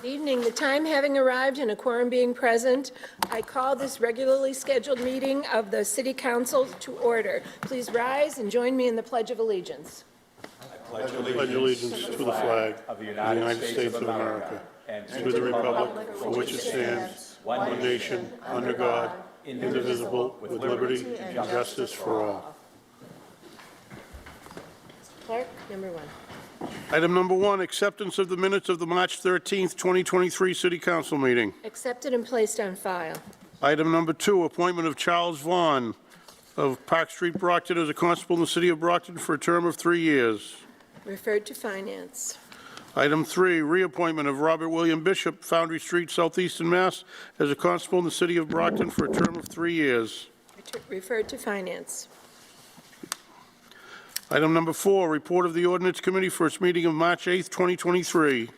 Evening. The time having arrived and a quorum being present, I call this regularly scheduled meeting of the City Council to order. Please rise and join me in the Pledge of Allegiance. I pledge allegiance to the flag of the United States of America and to the republic for which it stands, one nation, under God, indivisible, with liberty and justice for all. Clerk, number 1. Item number 1, acceptance of the minutes of the March 13th, 2023 City Council meeting. Accepted and placed on file. Item number 2, appointment of Charles Vaughn of Park Street, Brockton as a constable in the city of Brockton for a term of 3 years. Referred to Finance. Item 3, reappointment of Robert William Bishop, Foundry Street, Southeastern Mass, as a constable in the city of Brockton for a term of 3 years. Referred to Finance. Item number 4, report of the Ordinance Committee for its meeting of March 8th, 2023.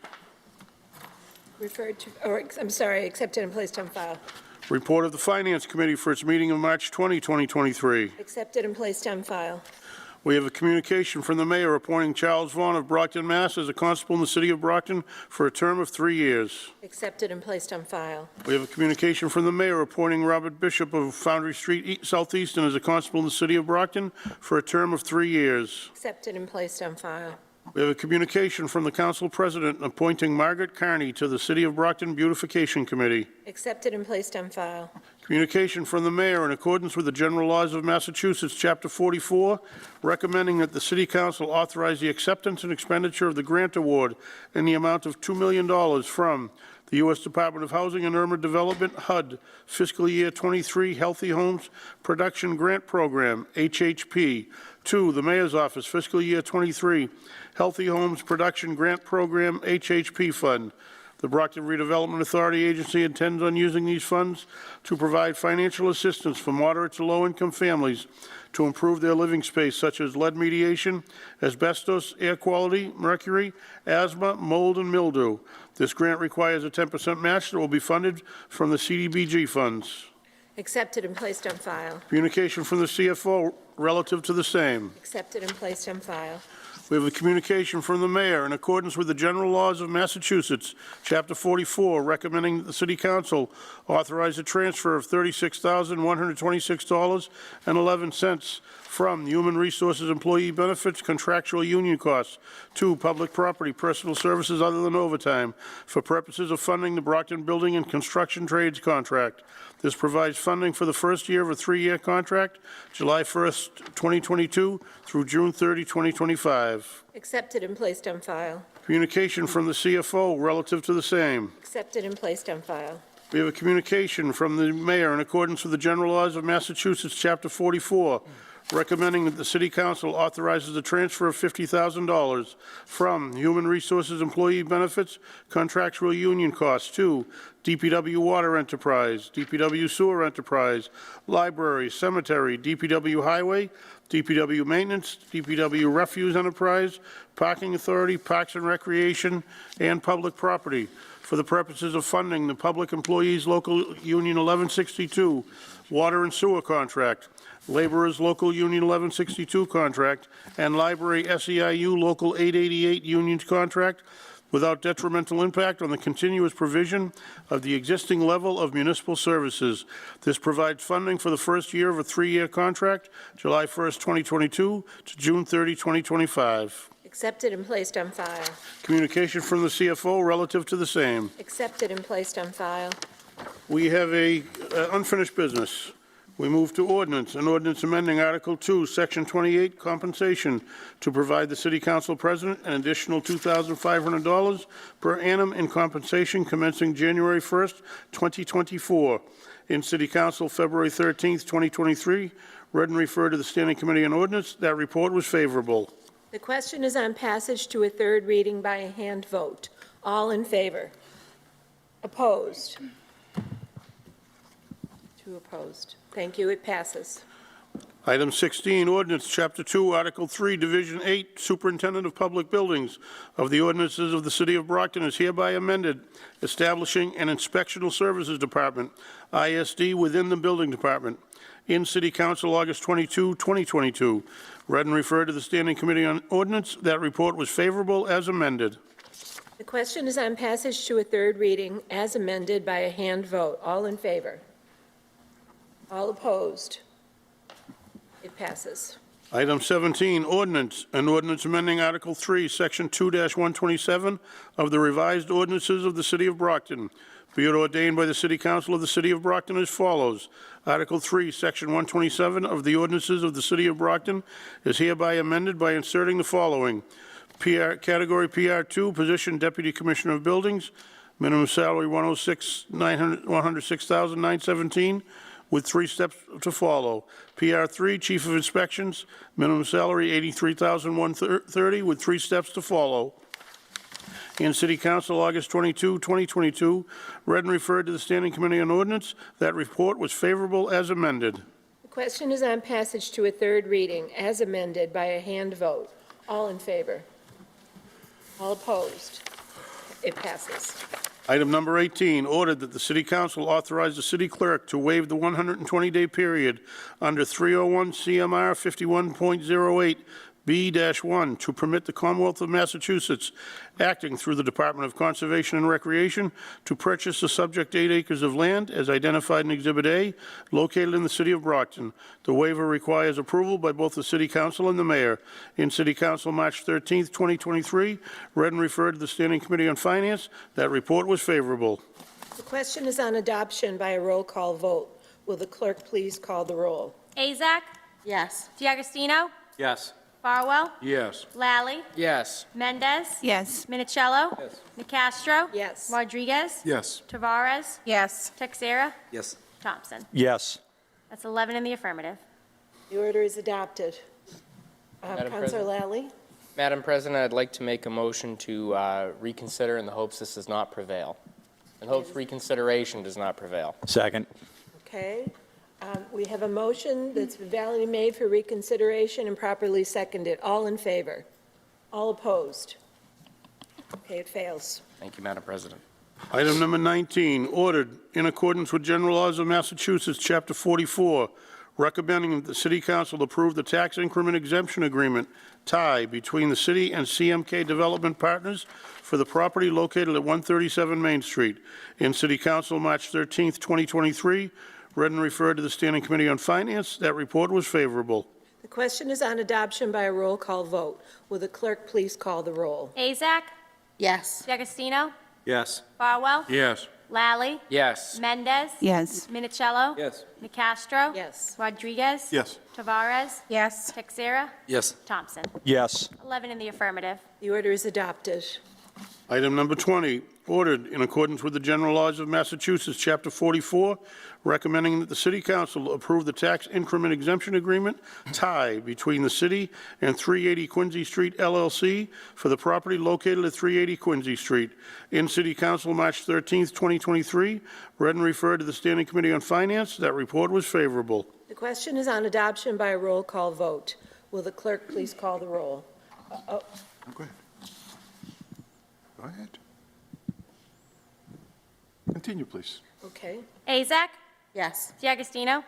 Referred to, or I'm sorry, accepted and placed on file. Report of the Finance Committee for its meeting of March 20, 2023. Accepted and placed on file. We have a communication from the mayor appointing Charles Vaughn of Brockton, Mass. as a constable in the city of Brockton for a term of 3 years. Accepted and placed on file. We have a communication from the mayor appointing Robert Bishop of Foundry Street, Southeastern as a constable in the city of Brockton for a term of 3 years. Accepted and placed on file. We have a communication from the council president appointing Margaret Carney to the City of Brockton Beautification Committee. Accepted and placed on file. Communication from the mayor in accordance with the general laws of Massachusetts, Chapter 44, recommending that the City Council authorize the acceptance and expenditure of the grant award in the amount of $2 million from the U.S. Department of Housing and Urban Development, HUD, Fiscal Year 23 Healthy Homes Production Grant Program, HHP, to the Mayor's Office, Fiscal Year 23 Healthy Homes Production Grant Program, HHP Fund. The Brockton Redevelopment Authority agency intends on using these funds to provide financial assistance for moderate to low-income families to improve their living space, such as lead mediation, asbestos, air quality, mercury, asthma, mold, and mildew. This grant requires a 10% match that will be funded from the CDBG funds. Accepted and placed on file. Communication from the CFO relative to the same. Accepted and placed on file. We have a communication from the mayor in accordance with the general laws of Massachusetts, Chapter 44, recommending that the City Council authorize a transfer of $36,126.11 from Human Resources Employee Benefits Contractual Union Costs to Public Property Personal Services other than overtime for purposes of funding the Brockton Building and Construction Trades Contract. This provides funding for the first year of a 3-year contract, July 1st, 2022 through June 30, 2025. Accepted and placed on file. Communication from the CFO relative to the same. Accepted and placed on file. We have a communication from the mayor in accordance with the general laws of Massachusetts, Chapter 44, recommending that the City Council authorizes the transfer of $50,000 from Human Resources Employee Benefits Contractual Union Costs to DPW Water Enterprise, DPW Sewer Enterprise, Library, Cemetery, DPW Highway, DPW Maintenance, DPW Refuse Enterprise, Parking Authority, Parks and Recreation, and Public Property for the purposes of funding the Public Employees Local Union 1162 Water and Sewer Contract, Laborers Local Union 1162 Contract, and Library SEIU Local 888 Unions Contract without detrimental impact on the continuous provision of the existing level of municipal services. This provides funding for the first year of a 3-year contract, July 1st, 2022 to June 30, 2025. Accepted and placed on file. Communication from the CFO relative to the same. Accepted and placed on file. We have a unfinished business. We move to ordinance, an ordinance amending Article 2, Section 28, compensation to provide the City Council President an additional $2,500 per annum in compensation commencing January 1st, 2024. In City Council, February 13th, 2023, read and referred to the Standing Committee on Ordinance. That report was favorable. The question is on passage to a third reading by a hand vote. All in favor? Opposed? 2 opposed. Thank you. It passes. Item 16, ordinance, Chapter 2, Article 3, Division 8, Superintendent of Public Buildings of the ordinances of the City of Brockton is hereby amended, establishing an Inspectional Services Department, ISD, within the Building Department. In City Council, August 22, 2022. Read and referred to the Standing Committee on Ordinance. That report was favorable as amended. The question is on passage to a third reading as amended by a hand vote. All in favor? All opposed? It passes. Item 17, ordinance, an ordinance amending Article 3, Section 2-127 of the revised ordinances of the City of Brockton. Be it ordained by the City Council of the City of Brockton as follows. Article 3, Section 127 of the ordinances of the City of Brockton is hereby amended by inserting the following. Category PR2, position Deputy Commissioner of Buildings, minimum salary $106,917, with 3 steps to follow. PR3, Chief of Inspections, minimum salary $83,130, with 3 steps to follow. In City Council, August 22, 2022, read and referred to the Standing Committee on Ordinance. That report was favorable as amended. The question is on passage to a third reading as amended by a hand vote. All in favor? All opposed? It passes. Item number 18, ordered that the City Council authorize the City Clerk to waive the 120-day period under 301 CMR 51.08 B-1 to permit the Commonwealth of Massachusetts, acting through the Department of Conservation and Recreation, to purchase the subject 8 acres of land as identified in Exhibit A, located in the City of Brockton. The waiver requires approval by both the City Council and the Mayor. In City Council, March 13, 2023, read and referred to the Standing Committee on Finance. That report was favorable. The question is on adoption by a roll call vote. Will the clerk please call the roll? Azak? Yes. DiAgostino? Yes. Farwell? Yes. Lally? Yes. Mendez? Yes. Minicello? Yes. Nicastro? Yes. Rodriguez? Yes. Tavares? Yes. Texera? Yes. Thompson? Yes. That's 11 in the affirmative. The order is adopted. Madam Councilor President. Lally? Madam President, I'd like to make a motion to reconsider in the hopes this does not prevail. In hopes reconsideration does not prevail. Second. Okay. We have a motion that's validly made for reconsideration and properly seconded. All in favor? All opposed? Okay, it fails. Thank you, Madam President. Item number 19, ordered in accordance with General Laws of Massachusetts, Chapter 44, recommending that the City Council approve the tax increment exemption agreement, TIE, between the city and CMK Development Partners for the property located at 137 Main Street. In City Council, March 13, 2023, read and referred to the Standing Committee on Finance. That report was favorable. The question is on adoption by a roll call vote. Will the clerk please call the roll? Azak? Yes. DiAgostino? Yes. Farwell? Yes. Lally? Yes. Mendez? Yes. Minicello? Yes. Nicastro? Yes. Rodriguez? Yes. Tavares? Yes. Texera? Yes. Thompson? Yes. 11 in the affirmative. The order is adopted. Item number 20, ordered in accordance with the General Laws of Massachusetts, Chapter 44, recommending that the City Council approve the tax increment exemption agreement, TIE, between the city and 380 Quincy Street LLC for the property located at 380 Quincy Street. In City Council, March 13, 2023, read and referred to the Standing Committee on Finance. That report was favorable. The question is on adoption by a roll call vote. Will the clerk please call the roll? Go ahead. Go ahead. Continue, please. Okay. Azak? Yes. DiAgostino?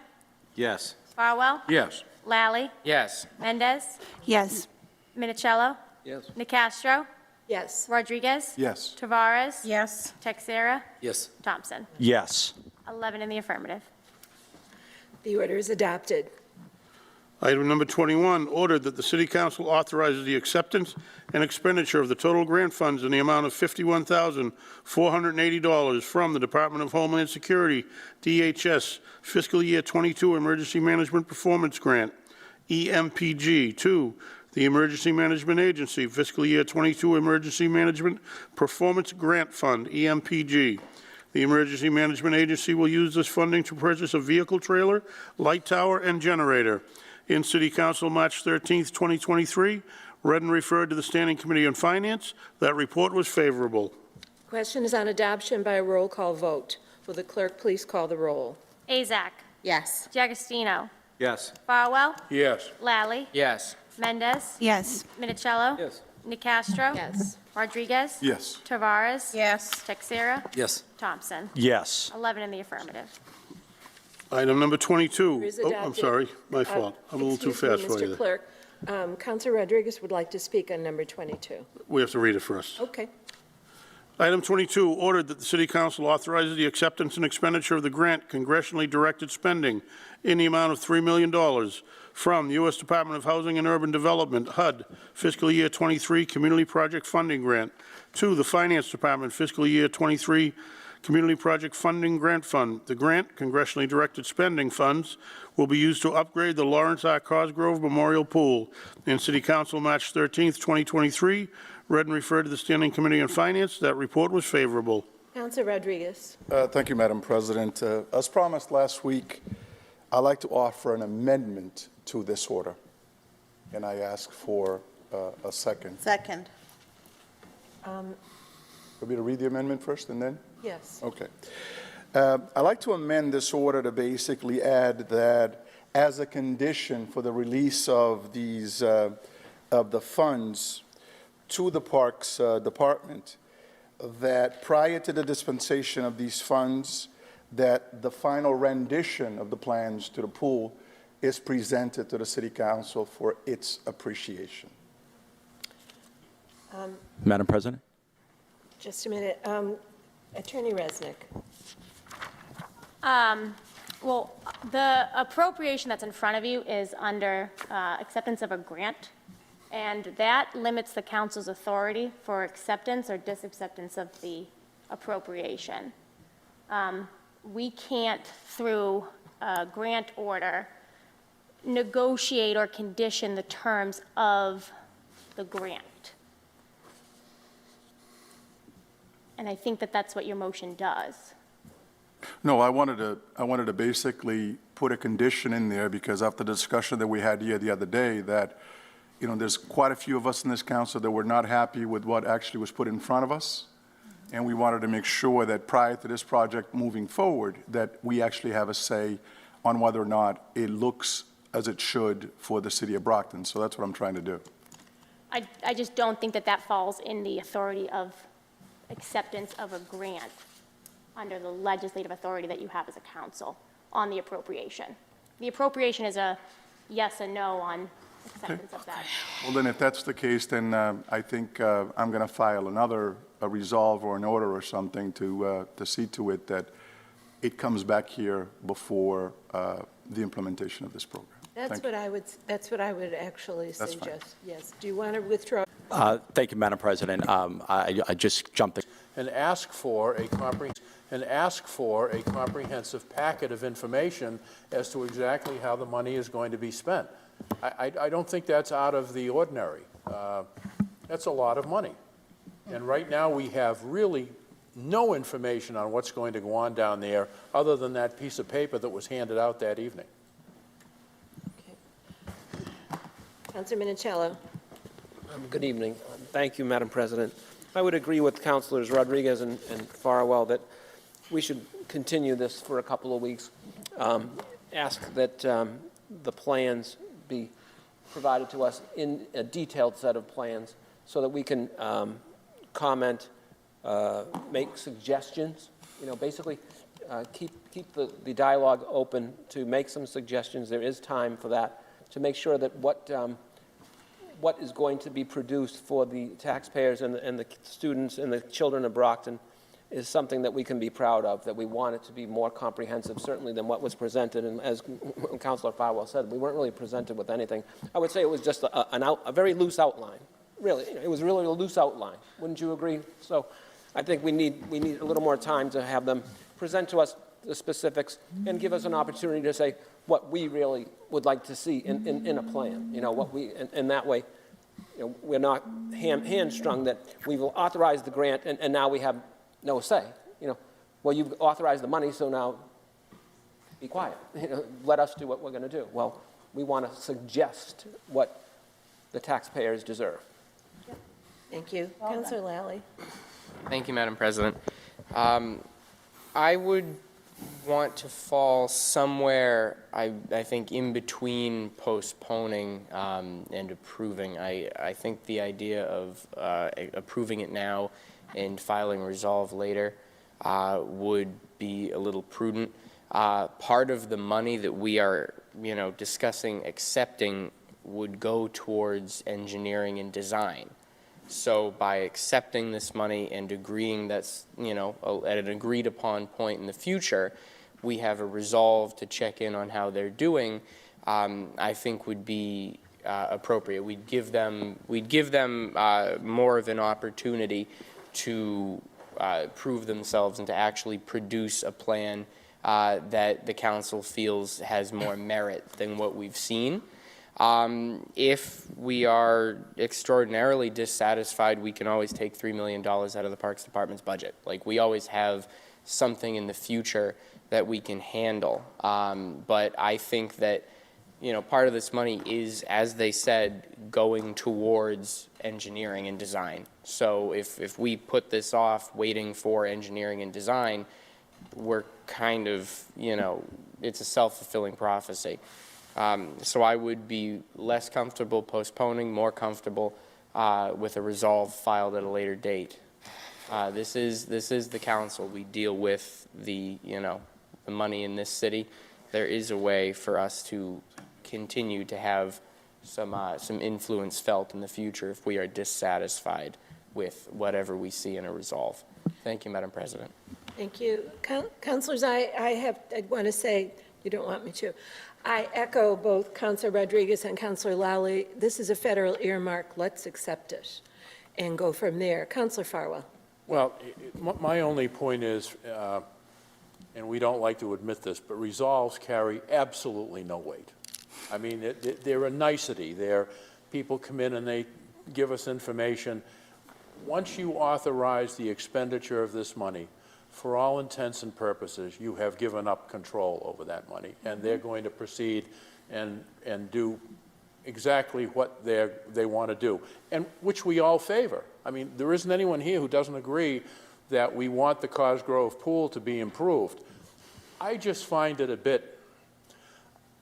Yes. Farwell? Yes. Lally? Yes. Mendez? Yes. Minicello? Yes. Nicastro? Yes. Rodriguez? Yes. Tavares? Yes. Texera? Yes. Thompson? Yes. 11 in the affirmative. The order is adopted. Item number 21, ordered that the City Council authorizes the acceptance and expenditure of the total grant funds in the amount of $51,480 from the Department of Homeland Security, DHS, Fiscal Year 22 Emergency Management Performance Grant, EMPG, to the Emergency Management Agency, Fiscal Year 22 Emergency Management Performance Grant Fund, EMPG. The Emergency Management Agency will use this funding to purchase a vehicle trailer, light tower, and generator. In City Council, March 13, 2023, read and referred to the Standing Committee on Finance. That report was favorable. Question is on adoption by a roll call vote. Will the clerk please call the roll? Azak? Yes. DiAgostino? Yes. Farwell? Yes. Lally? Yes. Mendez? Yes. Minicello? Yes. Nicastro? Yes. Rodriguez? Yes. Tavares? Yes. Texera? Yes. Thompson? Yes. 11 in the affirmative. Item number 22. Order is Oh, I'm adopted. sorry, my fault. I'm a little too Excuse me, fast for you Mr. there. Clerk, Councilor Rodriguez would like to speak on number 22. We have to read it first. Okay. Item 22, ordered that the City Council authorizes the acceptance and expenditure of the grant congressionally directed spending in the amount of $3 million from the U.S. Department of Housing and Urban Development, HUD, fiscal year 23 Community Project Funding Grant, to the Finance Department fiscal year 23 Community Project Funding Grant Fund. The grant, congressionally directed spending funds, will be used to upgrade the Lawrence R. Cosgrove Memorial Pool. In City Council, March 13th, 2023, read and referred to the Standing Committee on Finance. That report was favorable. Councilor Rodriguez. Thank you, Madam President. As promised last week, I'd like to offer an amendment to this order, and I ask for a second. Second. Want me to read the amendment first and then? Yes. Okay. I'd like to amend this order to basically add that as a condition for the release of these, of the funds to the Parks Department, that prior to the dispensation of these funds, that the final rendition of the plans to the pool is presented to the City Council for its appreciation. Madam President? Just a minute. Attorney Resnick. Well, the appropriation that's in front of you is under acceptance of a grant, and that limits the council's authority for acceptance or disacceptance of the appropriation. We can't, through a grant order, negotiate or condition the terms of the grant. And I think that that's what your motion does. No, I wanted to basically put a condition in there because after the discussion that we had here the other day, that, you know, there's quite a few of us in this council that were not happy with what actually was put in front of us. And we wanted to make sure that prior to this project moving forward, that we actually have a say on whether or not it looks as it should for the city of Brockton. So that's what I'm trying to do. I just don't think that that falls in the authority of acceptance of a grant under the legislative authority that you have as a council on the appropriation. The appropriation is a yes and no on acceptance of that. Well, then if that's the case, then I think I'm going to file a resolve or an order or something to see to it that it comes back here before the implementation of this program. That's what I would actually That's fine. suggest. Yes. Do you want to withdraw? Thank you, Madam President. I just jumped the and ask for a comprehensive packet of information as to exactly how the money is going to be spent. I don't think that's out of the ordinary. That's a lot of money. And right now, we have really no information on what's going to go on down there other than that piece of paper that was handed out that evening. Councilor Minicello. Good evening. Thank you, Madam President. I would agree with Councilors Rodriguez and Farwell that we should continue this for a couple of weeks. Ask that the plans be provided to us in a detailed set of plans so that we can comment, make suggestions, you know, basically keep the dialogue open to make some suggestions. There is time for that, to make sure that what is going to be produced for the taxpayers and the students and the children of Brockton is something that we can be proud of, that we want it to be more comprehensive, certainly than what was presented. And as Councilor Farwell said, we weren't really presented with anything. I would say it was just a very loose outline. Really, it was really a loose outline. Wouldn't you agree? So I think we need a little more time to have them present to us the specifics and give us an opportunity to say what we really would like to see in a plan. You know, what we, and that way, you know, we're not hamstrung that we will authorize the grant and now we have no say. You know, well, you've authorized the money, so now be quiet. You know, let us do what we're going to do. Well, we want to suggest what the taxpayers deserve. Thank you. Councilor Lally. Thank you, Madam President. I would want to fall somewhere, I think, in between postponing and approving. I think the idea of approving it now and filing resolve later would be a little prudent. Part of the money that we are, you know, discussing accepting would go towards engineering and design. So by accepting this money and agreeing that's, at an agreed upon point in the future, we have a resolve to check in on how they're doing, I think would be appropriate. We'd give them more of an opportunity to prove themselves and to actually produce a plan that the council feels has more merit than what we've seen. If we are extraordinarily dissatisfied, we can always take $3 million out of the Parks Department's budget. Like, we always have something in the future that we can handle. But I think that, part of this money is, as they said, going towards engineering and design. So if we put this off waiting for engineering and design, we're kind of, it's a self-fulfilling prophecy. So I would be less comfortable postponing, more comfortable with a resolve filed at a later date. This is the council. We deal with the money in this city. There is a way for us to continue to have some influence felt in the future if we are dissatisfied with whatever we see in a resolve. Thank you, Madam President. Thank you. Councilors, I want to say, you don't want me to, I echo both Councilor Rodriguez and Councilor Lally. This is a federal earmark. Let's accept it and go from there. Councilor Farwell. Well, my only point is, and we don't like to admit this, but resolves carry absolutely no weight. I mean, they're a nicety. People come in and they give us information. Once you authorize the expenditure of this money, for all intents and purposes, you have given up control over that money, and they're going to proceed and do exactly what they want to do, and which we all favor. I mean, there isn't anyone here who doesn't agree that we want the Cosgrove pool to be improved. I just find it a bit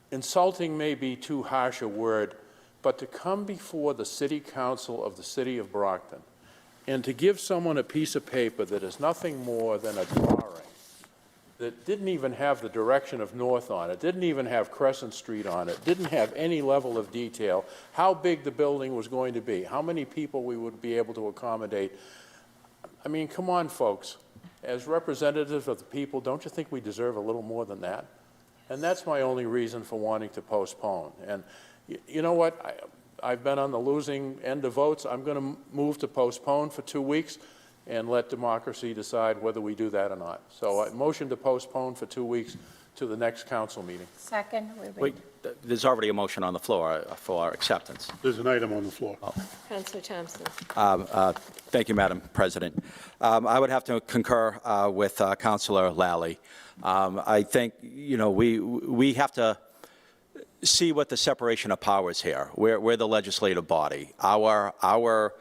insulting, may be too harsh a word, but to come before the City Council of the City of Brockton and to give someone a piece of paper that is nothing more than a drawing that didn't even have the direction of north on it, didn't even have Crescent Street on it, didn't have any level of detail, how big the building was going to be, how many people we would be able to accommodate. I mean, come on, folks. As representatives of the people, don't you think we deserve a little more than that? And that's my only reason for wanting to postpone. And you know what? I've been on the losing end of votes. I'm going to move to postpone for 2 weeks and let democracy decide whether we do that or not. So I motion to postpone for 2 weeks to the next council meeting. Second. Wait, there's already a motion on the floor for acceptance. There's an item on the floor. Councilor Thompson. Thank you, Madam President. I would have to concur with Councilor Lally. I think, we have to see what the separation of powers here. We're the legislative body. Our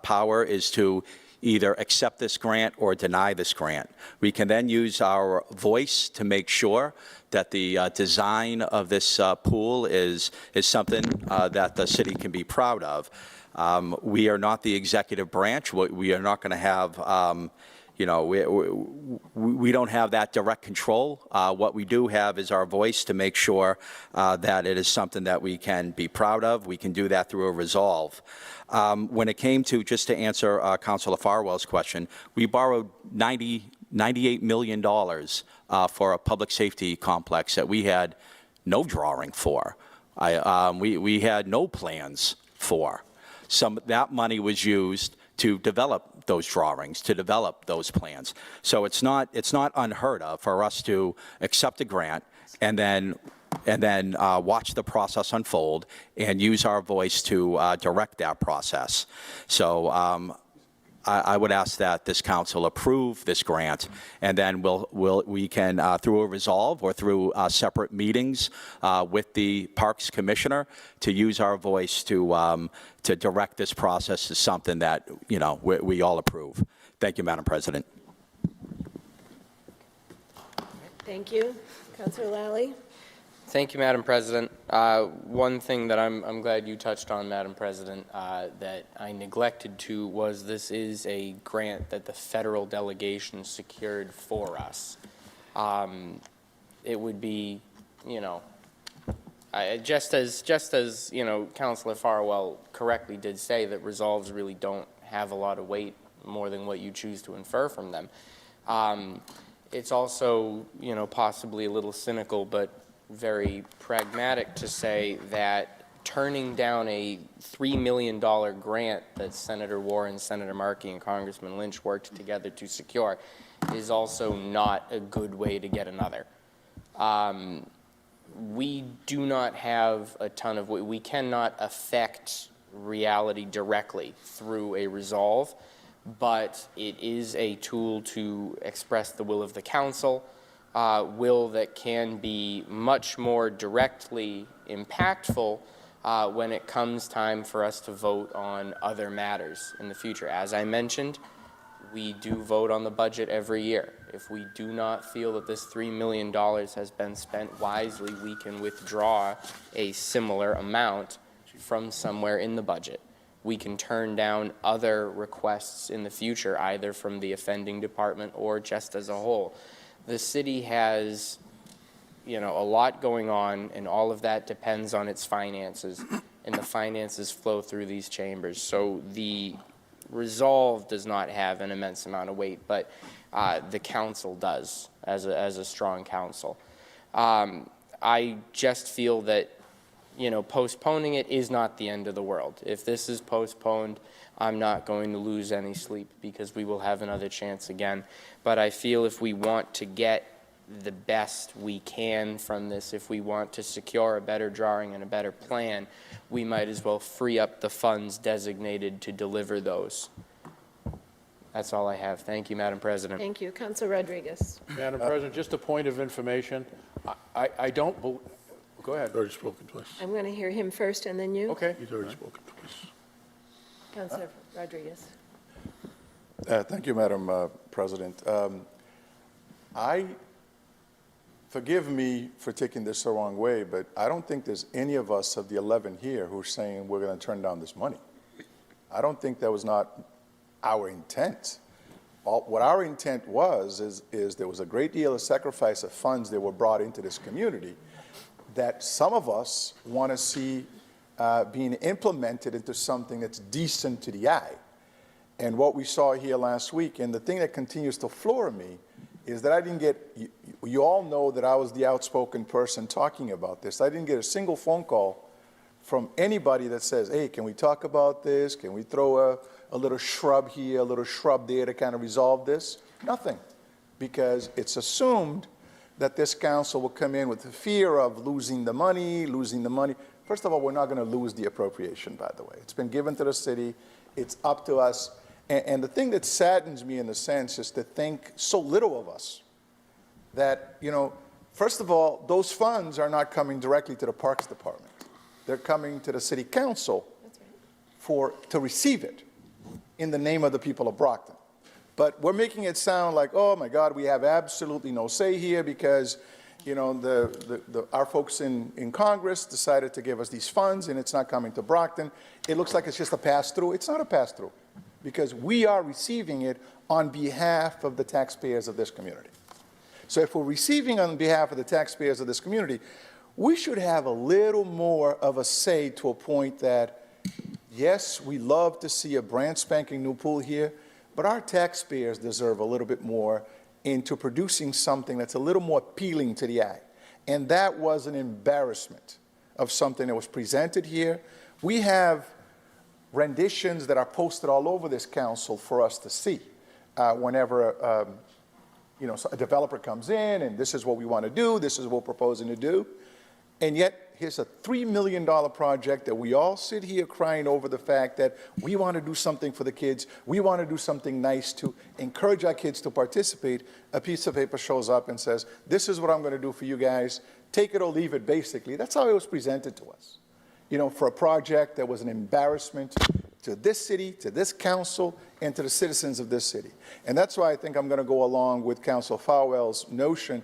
power is to either accept this grant or deny this grant. We can then use our voice to make sure that the design of this pool is something that the city can be proud of. We are not the executive branch. We are not going to have we don't have that direct control. What we do have is our voice to make sure that it is something that we can be proud of. We can do that through a resolve. When it came to, just to answer Councilor Farwell's question, we borrowed $98 million for a public safety complex that we had no drawing for. We had no plans for. That money was used to develop those drawings, to develop those plans. So it's not unheard of for us to accept a grant and then watch the process unfold and use our voice to direct that process. So I would ask that this council approve this grant, and then we can, through a resolve or through separate meetings with the Parks Commissioner, to use our voice to direct this process to something that, we all approve. Thank you, Madam President. Thank you. Councilor Lally. Thank you, Madam President. One thing that I'm glad you touched on, Madam President, that I neglected to was this is a grant that the federal delegation secured for us. It would be, just as Councilor Farwell correctly did say, that resolves really don't have a lot of weight, more than what you choose to infer from them. It's also, possibly a little cynical, but very pragmatic to say that turning down a $3 million grant that Senator Warren, Senator Markey, and Congressman Lynch worked together to secure is also not a good way to get another. We do not have a ton of, we cannot affect reality directly through a resolve, but it is a tool to express the will of the council, will that can be much more directly impactful when it comes time for us to vote on other matters in the future. As I mentioned, we do vote on the budget every year. If we do not feel that this $3 million has been spent wisely, we can withdraw a similar amount from somewhere in the budget. We can turn down other requests in the future, either from the offending department or just as a whole. The city has, a lot going on, and all of that depends on its finances, and the finances flow through these chambers. So the resolve does not have an immense amount of weight, but the council does, as a strong council. I just feel that, postponing it is not the end of the world. If this is postponed, I'm not going to lose any sleep because we will have another chance again. But I feel if we want to get the best we can from this, if we want to secure a better drawing and a better plan, we might as well free up the funds designated to deliver those. That's all I have. Thank you, Madam President. Thank you. Councilor Rodriguez. Madam President, just a point of information. I don't believe, go ahead. He's already spoken twice. I'm going to hear him first and then you. Okay. He's already spoken twice. Councilor Rodriguez. Thank you, Madam President. Forgive me for taking this the wrong way, but I don't think there's any of us of the 11 here who are saying we're going to turn down this money. I don't think that was not our intent. What our intent was is there was a great deal of sacrifice of funds that were brought into this community that some of us want to see being implemented into something that's decent to the eye. And what we saw here last week, and the thing that continues to floor me, is that I didn't get, you all know that I was the outspoken person talking about this. I didn't get a single phone call from anybody that says, hey, can we talk about this? Can we throw a little shrub here, a little shrub there to kind of resolve this? Nothing, because it's assumed that this council will come in with the fear of losing the money. First of all, we're not going to lose the appropriation, by the way. It's been given to the city. It's up to us. And the thing that saddens me in a sense is to think so little of us. That, first of all, those funds are not coming directly to the Parks Department. They're coming to the City Council to receive it in the name of the people of Brockton. But we're making it sound like, oh my God, we have absolutely no say here because, our folks in Congress decided to give us these funds and it's not coming to Brockton. It looks like it's just a pass-through. It's not a pass-through, because we are receiving it on behalf of the taxpayers of this community. So if we're receiving on behalf of the taxpayers of this community, we should have a little more of a say to a point that, yes, we love to see a brand spanking new pool here, but our taxpayers deserve a little bit more into producing something that's a little more appealing to the eye. And that was an embarrassment of something that was presented here. We have renditions that are posted all over this council for us to see whenever a developer comes in and this is what we want to do, this is what we're proposing to do. And yet, here's a $3 million project that we all sit here crying over the fact that we want to do something for the kids, we want to do something nice to encourage our kids to participate. A piece of paper shows up and says, this is what I'm going to do for you guys, take it or leave it, basically. That's how it was presented to us. For a project that was an embarrassment to this city, to this council, and to the citizens of this city. And that's why I think I'm going to go along with Councilor Farwell's motion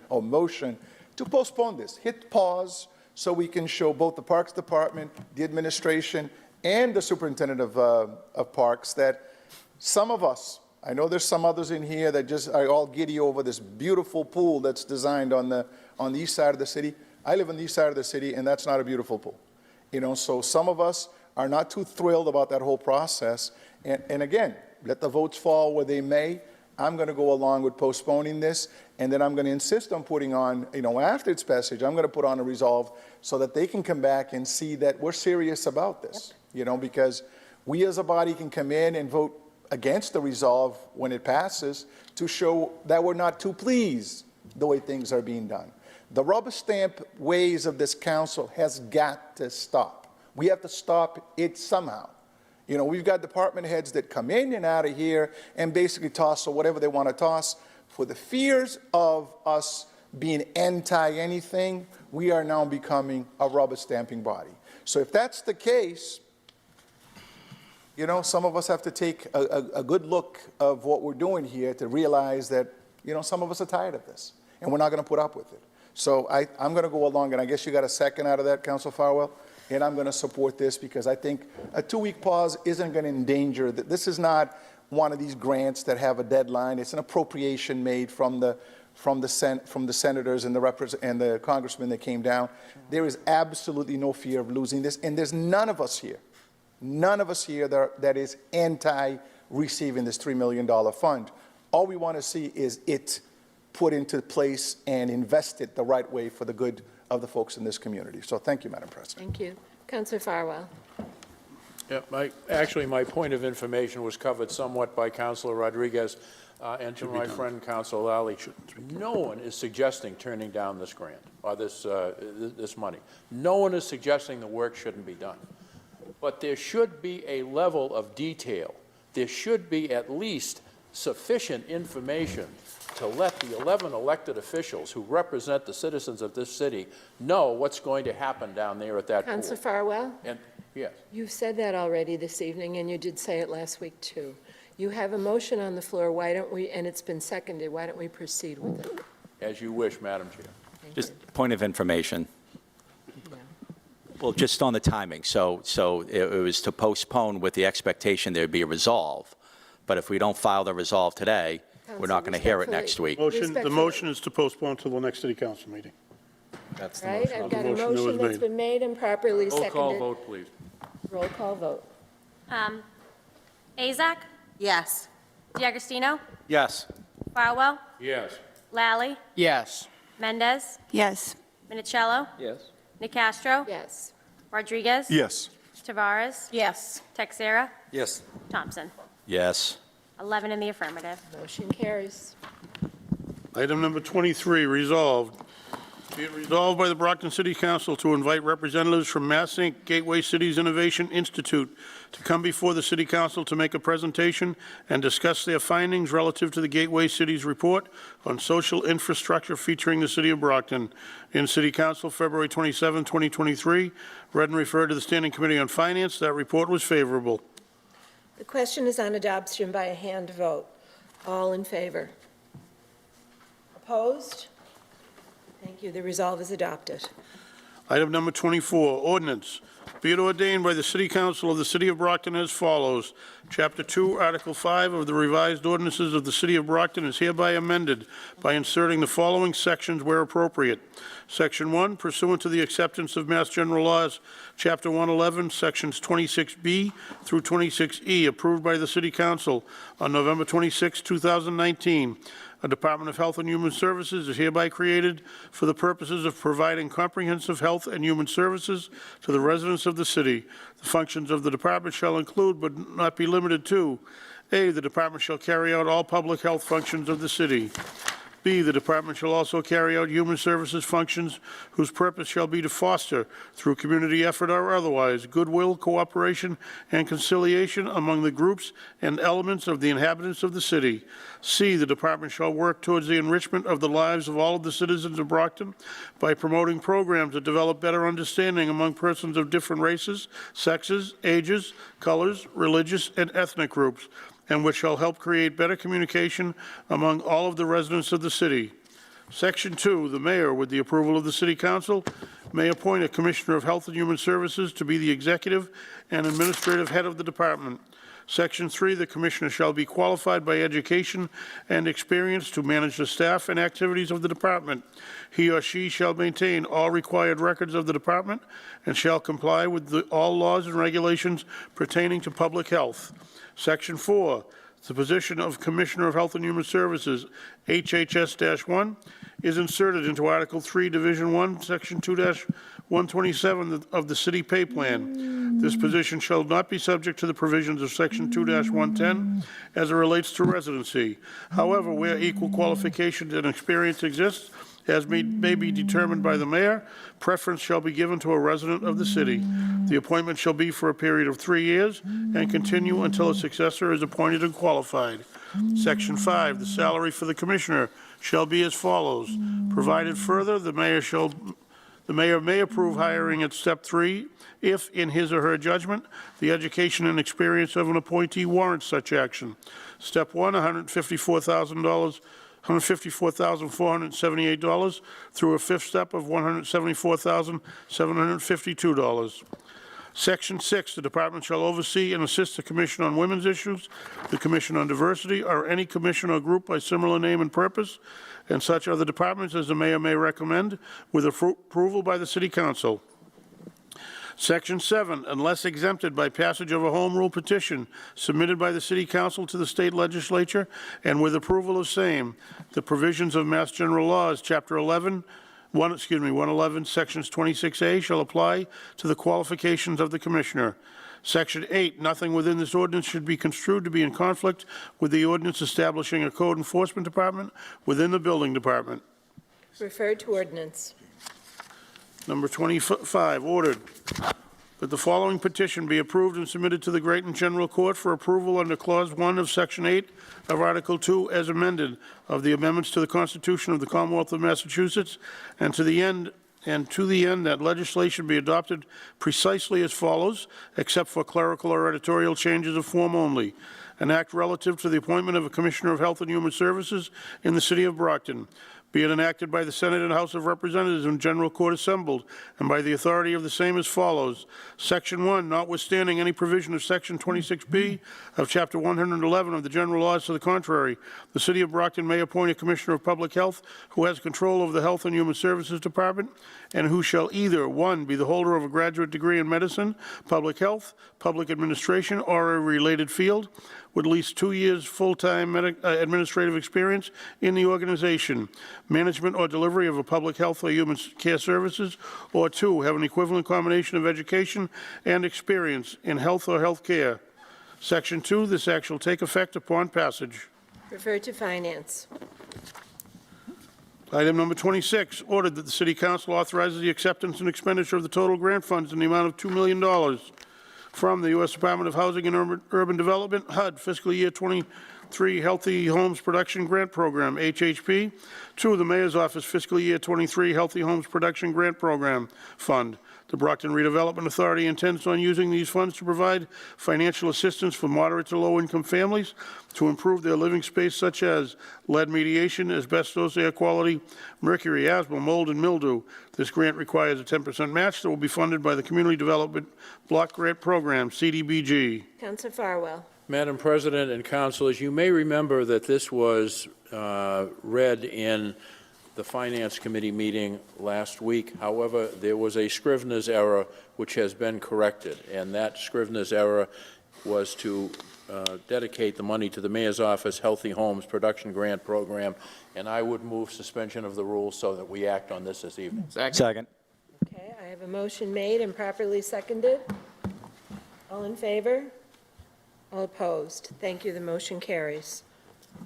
to postpone this. Hit pause so we can show both the Parks Department, the administration, and the superintendent of parks that some of us, I know there's some others in here that just are all giddy over this beautiful pool that's designed on the east side of the city. I live on the east side of the city, and that's not a beautiful pool. So some of us are not too thrilled about that whole process. And again, let the votes fall where they may. I'm going to go along with postponing this, and then I'm going to insist on putting on, after its passage, I'm going to put on a resolve so that they can come back and see that we're serious about this, because we as a body can come in and vote against the resolve when it passes to show that we're not too pleased the way things are being done. The rubber stamp ways of this council has got to stop. We have to stop it somehow. We've got department heads that come in and out of here and basically toss whatever they want to toss. For the fears of us being anti-anything, we are now becoming a rubber stamping body. So if that's the case, some of us have to take a good look of what we're doing here to realize that, some of us are tired of this, and we're not going to put up with it. So I'm going to go along, and I guess you got a second out of that, Council Farwell, and I'm going to support this because I think a 2-week pause isn't going to endanger that. This is not one of these grants that have a deadline. It's an appropriation made from the senators and the congressmen that came down. There is absolutely no fear of losing this, and there's none of us here that is anti-receiving this $3 million fund. All we want to see is it put into place and invested the right way for the good of the folks in this community. So thank you, Madam President. Thank you. Councillor Farwell. Yeah, my point of information was covered somewhat by Councilor Rodriguez and to my friend Councilor Lally. No one is suggesting turning down this grant or this money. No one is suggesting the work shouldn't be done. But there should be a level of detail. There should be at least sufficient information to let the 11 elected officials who represent the citizens of this city know what's going to happen down there at that pool. Councillor Farwell. And, yes. You've said that already this evening, and you did say it last week, too. You have a motion on the floor. Why don't we, and it's been seconded, why don't we proceed with it? As you wish, Madam Chair. Thank Just you. point of information. Yeah. Well, just on the timing. So it was to postpone with the expectation there'd be a resolve. But if we don't file the resolve today, we're not going to hear it next week. The motion is to postpone to the next city council meeting. That's the Right, motion. I've got a motion that was motion that's made. been made and properly Roll seconded. call vote, please. Roll call vote. Azak, Yes. DiAgostino, Yes. Farwell, Yes. Lally, Yes. Mendez, Yes. Minicello, Yes. Nicastro, Yes. Rodriguez, Yes. Tavares, Yes. Texera, Yes. Thompson. Yes. 11 in the affirmative. Motion carries. Item number 23, resolved. Be it resolved by the Brockton City Council to invite representatives from Mass Inc. Gateway Cities Innovation Institute to come before the City Council to make a presentation and discuss their findings relative to the Gateway Cities Report on social infrastructure featuring the City of Brockton. In City Council, February 27, 2023, read and referred to the Standing Committee on Finance. That report was favorable. The question is on adoption by a hand vote. All in favor? Opposed? Thank you. The resolve is adopted. Item number 24, ordinance. Be it ordained by the City Council of the City of Brockton as follows. Chapter 2, Article 5 of the revised ordinances of the City of Brockton is hereby amended by inserting the following sections where appropriate. Section 1, pursuant to the acceptance of Mass General Laws, Chapter 111, Sections 26B through 26E, approved by the City Council on November 26, 2019. A Department of Health and Human Services is hereby created for the purposes of providing comprehensive health and human services to the residents of the city. The functions of the department shall include, but not be limited to, A, the department shall carry out all public health functions of the city. B, the department shall also carry out human services functions whose purpose shall be to foster, through community effort or otherwise, goodwill, cooperation, and conciliation among the groups and elements of the inhabitants of the city. C, the department shall work towards the enrichment of the lives of all of the citizens of Brockton by promoting programs that develop better understanding among persons of different races, sexes, ages, colors, religious, and ethnic groups, and which shall help create better communication among all of the residents of the city. Section 2, the mayor, with the approval of the City Council, may appoint a Commissioner of Health and Human Services to be the executive and administrative head of the department. Section 3, the Commissioner shall be qualified by education and experience to manage the staff and activities of the department. He or she shall maintain all required records of the department and shall comply with all laws and regulations pertaining to public health. Section 4, the position of Commissioner of Health and Human Services, HHS-1, is inserted into Article 3, Division 1, Section 2-127 of the City Pay Plan. This position shall not be subject to the provisions of Section 2-110 as it relates to residency. However, where equal qualifications and experience exist, as may be determined by the mayor, preference shall be given to a resident of the city. The appointment shall be for a period of 3 years and continue until a successor is appointed and qualified. Section 5, the salary for the commissioner shall be as follows. Provided further, the mayor may approve hiring at step 3 if, in his or her judgment, the education and experience of an appointee warrants such action. Step 1, $154,478 through a fifth step of $174,752. Section 6, the department shall oversee and assist the Commission on Women's Issues, the Commission on Diversity, or any commission or group by similar name and purpose, and such other departments as the mayor may recommend, with approval by the City Council. Section 7, unless exempted by passage of a home rule petition submitted by the City Council to the State Legislature and with approval of same, the provisions of Mass General Laws, Chapter 111, Sections 26A shall apply to the qualifications of the Commissioner. Section 8, nothing within this ordinance should be construed to be in conflict with the ordinance establishing a code enforcement department within the building department. Referred to ordinance. Number 25, ordered that the following petition be approved and submitted to the Greaton General Court for approval under Clause 1 of Section 8 of Article 2 as amended of the amendments to the Constitution of the Commonwealth of Massachusetts, and to the end that legislation be adopted precisely as follows, except for clerical or editorial changes of form only. An act relative to the appointment of a Commissioner of Health and Human Services in the City of Brockton. Be it enacted by the Senate and House of Representatives and General Court assembled, and by the authority of the same as follows. Section 1, notwithstanding any provision of Section 26B of Chapter 111 of the General Laws to the contrary, the City of Brockton may appoint a Commissioner of Public Health who has control over the Health and Human Services Department, and who shall either, 1, be the holder of a graduate degree in medicine, public health, public administration, or a related field, with at least 2 years full-time administrative experience in the organization, management or delivery of a public health or human care services, or 2, have an equivalent combination of education and experience in health or health care. Section 2, this act shall take effect upon passage. Referred to finance. Item number 26, ordered that the City Council authorizes the acceptance and expenditure of the total grant funds in the amount of $2 million from the U.S. Department of Housing and Urban Development, HUD, fiscal year 23 Healthy Homes Production Grant Program, HHP, to the Mayor's Office fiscal year 23 Healthy Homes Production Grant Program Fund. The Brockton Redevelopment Authority intends on using these funds to provide financial assistance for moderate to low-income families to improve their living space, such as lead mediation, asbestos, air quality, mercury, asthma, mold, and mildew. This grant requires a 10% match that will be funded by the Community Development Block Grant Program, CDBG. Councilor Farwell. Madam President and councilors, you may remember that this was read in the Finance Committee meeting last week. However, there was a Scrivener's error which has been corrected, and that Scrivener's error was to dedicate the money to the Mayor's Office Healthy Homes Production Grant Program, and I would move suspension of the rules so that we act on this evening. Second. Okay, I have a motion made and properly seconded. All in favor? All opposed? Thank you, the motion carries.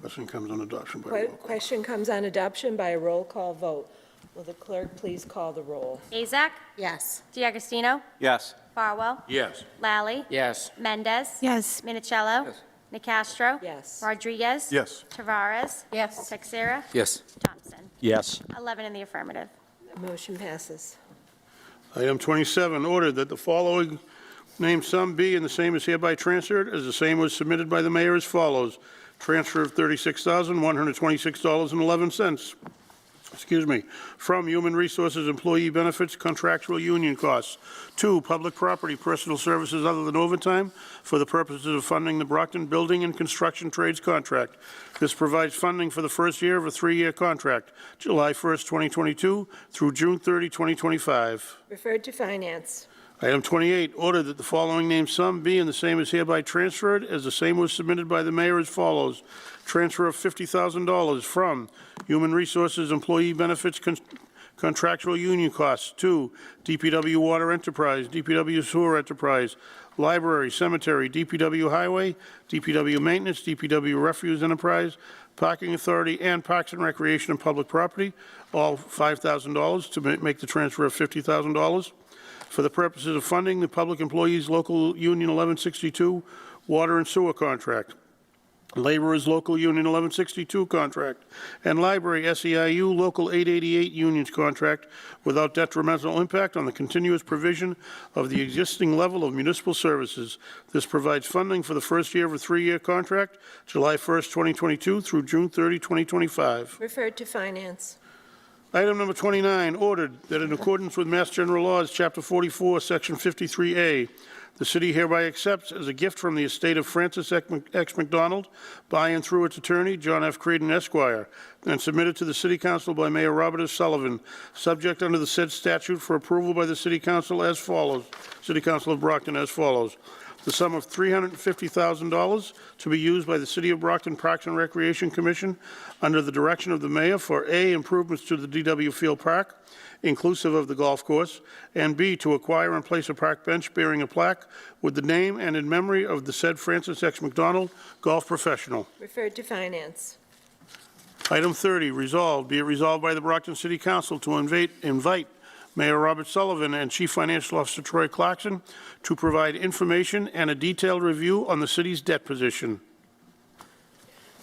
Question comes on adoption by roll call. Question comes on adoption by a roll call vote. Will the clerk please call the roll? Azak? Yes. D'Agostino? Yes. Farwell? Yes. Lally? Yes. Mendez? Yes. Minicello? Nicastro? Yes. Rodriguez? Yes. Tavares? Yes. Texera? Yes. Thompson? Yes. 11 in the affirmative. Motion passes. Item 27, ordered that the following named sum be and the same is hereby transferred as the same was submitted by the mayor as follows. Transfer of $36,126.11 from Human Resources Employee Benefits Contractual Union Costs to Public Property Personal Services other than overtime for the purposes of funding the Brockton Building and Construction Trades Contract. This provides funding for the first year of a 3-year contract, July 1st, 2022 through June 30, 2025. Referred to Finance. Item 28, order that the following named sum be and the same is hereby transferred as the same was submitted by the mayor as follows. Transfer of $50,000 from Human Resources Employee Benefits Contractual Union Costs to DPW Water Enterprise, DPW Sewer Enterprise, Library, Cemetery, DPW Highway, DPW Maintenance, DPW Refuse Enterprise, Parking Authority, and Parks and Recreation and Public Property, all $5,000 to make the transfer of $50,000. For the purposes of funding the Public Employees Local Union 1162 Water and Sewer Contract, Laborers Local Union 1162 Contract, and Library SEIU Local 888 Unions Contract without detrimental impact on the continuous provision of the existing level of municipal services. This provides funding for the first year of a 3-year contract, July 1st, 2022 through June 30, 2025. Referred to Finance. Item number 29, ordered that in accordance with Mass General Laws, Chapter 44, Section 53A, the city hereby accepts as a gift from the estate of Francis X. McDonald, by and through its attorney, John F. Creighton, Esquire, and submitted to the City Council by Mayor Robert S. Sullivan, subject under the said statute for approval by the City Council as follows, City Council of Brockton as follows. The sum of $350,000 to be used by the City of Brockton Parks and Recreation Commission under the direction of the mayor for A, improvements to the DW Field Park, inclusive of the golf course, and B, to acquire and place a park bench bearing a plaque with the name and in memory of the said Francis X. McDonald, golf professional. Referred to Finance. Item 30, resolved, be it resolved by the Brockton City Council to invite Mayor Robert Sullivan and Chief Financial Officer Troy Clarkson to provide information and a detailed review on the city's debt position.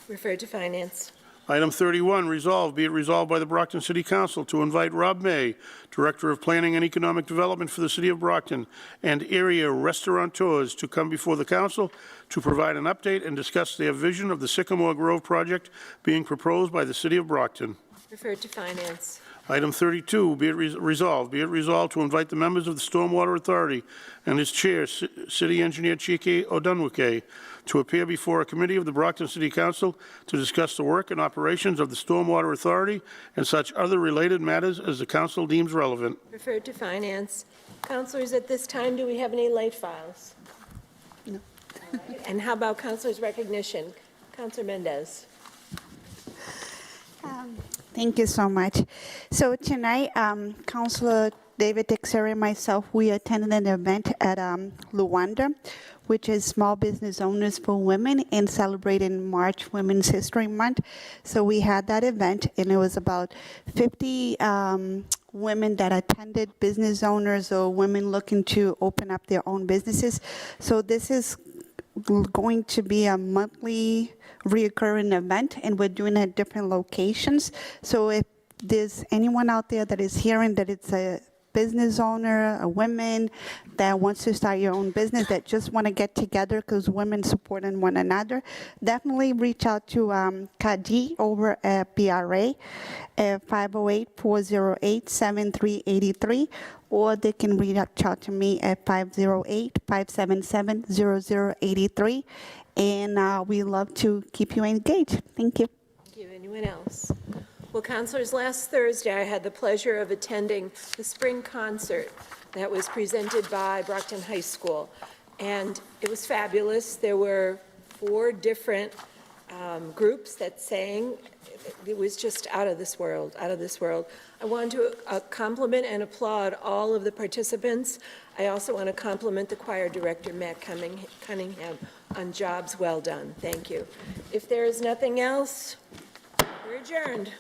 Referred to Finance. Item 31, resolved, be it resolved by the Brockton City Council to invite Rob May, Director of Planning and Economic Development for the City of Brockton, and area restaurateurs to come before the council to provide an update and discuss their vision of the Sycamore Grove project being proposed by the City of Brockton. Referred to Finance. Item 32, be it resolved to invite the members of the Stormwater Authority and its chair, City Engineer Chike Odunwike, to appear before a committee of the Brockton City Council to discuss the work and operations of the Stormwater Authority and such other related matters as the council deems relevant. Referred to Finance. Councilors, at this time, do we have any late files? No. And how about councilors' recognition? Councilor Mendez. Thank you so much. So tonight, Councilor David Teixeira and myself, we attended an event at Luanda, which is Small Business Owners for Women, and celebrating March Women's History Month. So we had that event, and it was about 50 women that attended, business owners or women looking to open up their own businesses. So this is going to be a monthly reoccurring event, and we're doing it at different locations. So if there's anyone out there that is hearing that it's a business owner, a woman that wants to start your own business, that just want to get together because women supporting one another, definitely reach out to Kadi over at BRA at 508-408-7383, or they can reach out to me at 508-577-0083, and we love to keep you engaged. Thank you. Thank you. Anyone else? Well, councilors, last Thursday, I had the pleasure of attending the spring concert that was presented by Brockton High School, and it was fabulous. There were 4 different groups that sang. It was just out of this world, out of this world. I want to compliment and applaud all of the participants. I also want to compliment the choir director, Matt Cunningham, on jobs well done. Thank you. If there is nothing else, we're adjourned.